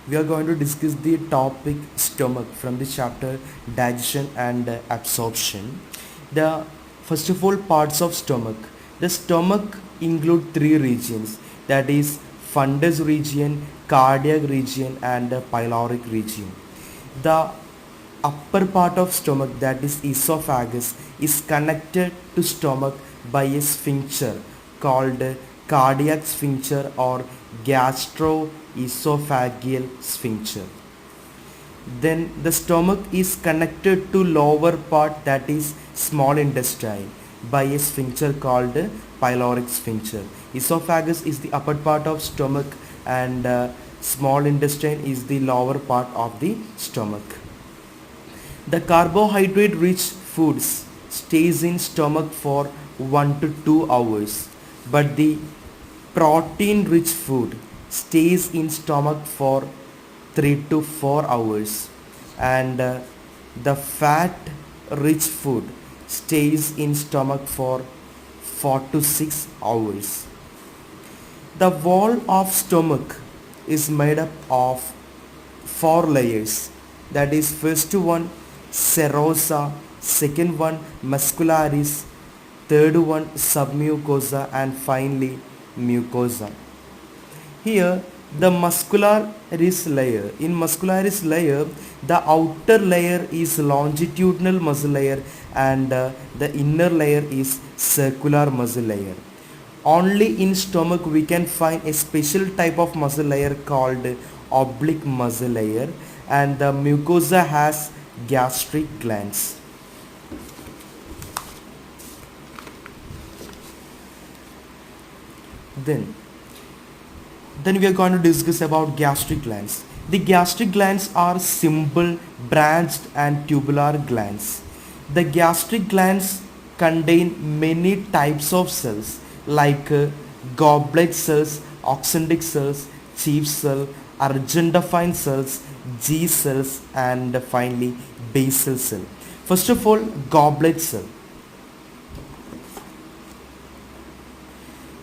we are going to discuss the topic stomach from the chapter digestion and absorption. The first of all parts of stomach. The stomach include three regions, that is fundus region, cardiac region and pyloric region. The upper part of stomach, that is esophagus, is connected to stomach by a sphincter called cardiac sphincter or gastroesophageal sphincter. Then the stomach is connected to lower part, that is small intestine, by a sphincter called pyloric sphincter. Esophagus is the upper part of stomach and small intestine is the lower part of the stomach. The carbohydrate rich foods stays in stomach for 1 to 2 hours, but the protein rich food stays in stomach for 3 to 4 hours, and the fat rich food stays in stomach for 4 to 6 hours. The wall of stomach is made up of 4 layers, that is first one serosa, second one muscularis, third one submucosa and finally mucosa. Here the muscularis layer, in muscularis layer the outer layer is longitudinal muscle layer and the inner layer is circular muscle layer. Only in stomach we can find a special type of muscle layer called oblique muscle layer, and the mucosa has gastric glands. Then we are going to discuss about gastric glands. The gastric glands are simple, branched and tubular glands. The gastric glands contain many types of cells like goblet cells, oxyntic cells, chief cell, argentophyne cells, G cells and finally basal cell. First of all, goblet cell.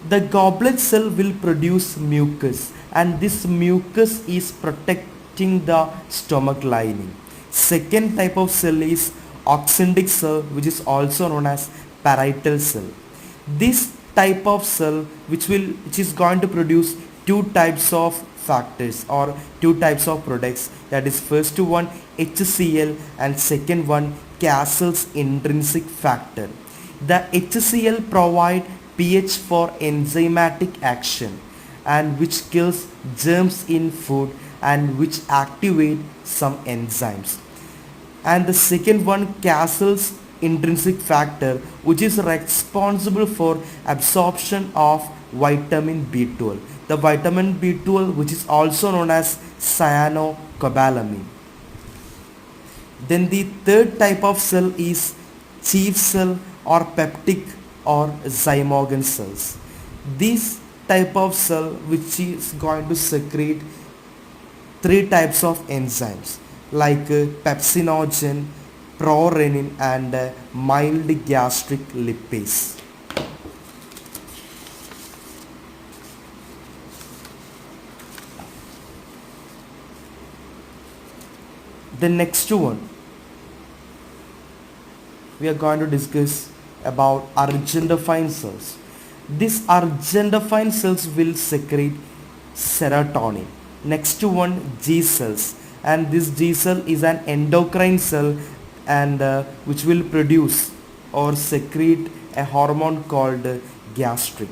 The goblet cell will produce mucus, and this mucus is protecting the stomach lining. Second type of cell is oxyntic cell, which is also known as parietal cell. This type of cell which is going to produce two types of factors or two types of products, that is first one HCl and second one Cassell's intrinsic factor. The HCl provide pH for enzymatic action and which kills germs in food and which activate some enzymes. And the second one Cassell's intrinsic factor, which is responsible for absorption of vitamin B12. The vitamin B12 which is also known as cyanocobalamin. Then the third type of cell is chief cell or peptic or zymogen cells. This type of cell which is going to secrete three types of enzymes like pepsinogen, prorenin and mild gastric lipase. The next one we are going to discuss about argentophyne cells. These argentophyne cells will secrete serotonin. Next one G cells, and this G cell is an endocrine cell and which will produce or secrete a hormone called gastrin.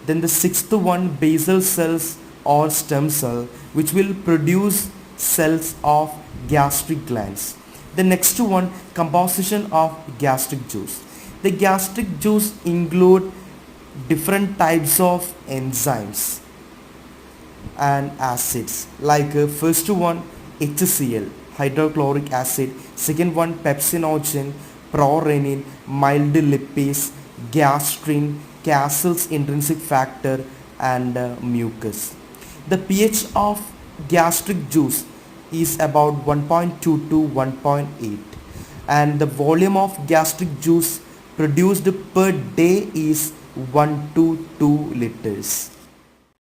Then the sixth one basal cells or stem cell, which will produce cells of gastric glands. The next one composition of gastric juice. The gastric juice include different types of enzymes and acids like first one HCl, hydrochloric acid, second one pepsinogen, prorenin, mild lipase, gastrin, Cassell's intrinsic factor and mucus. The pH of gastric juice is about 1.2 to 1.8 and the volume of gastric juice produced per day is 1 to 2 liters.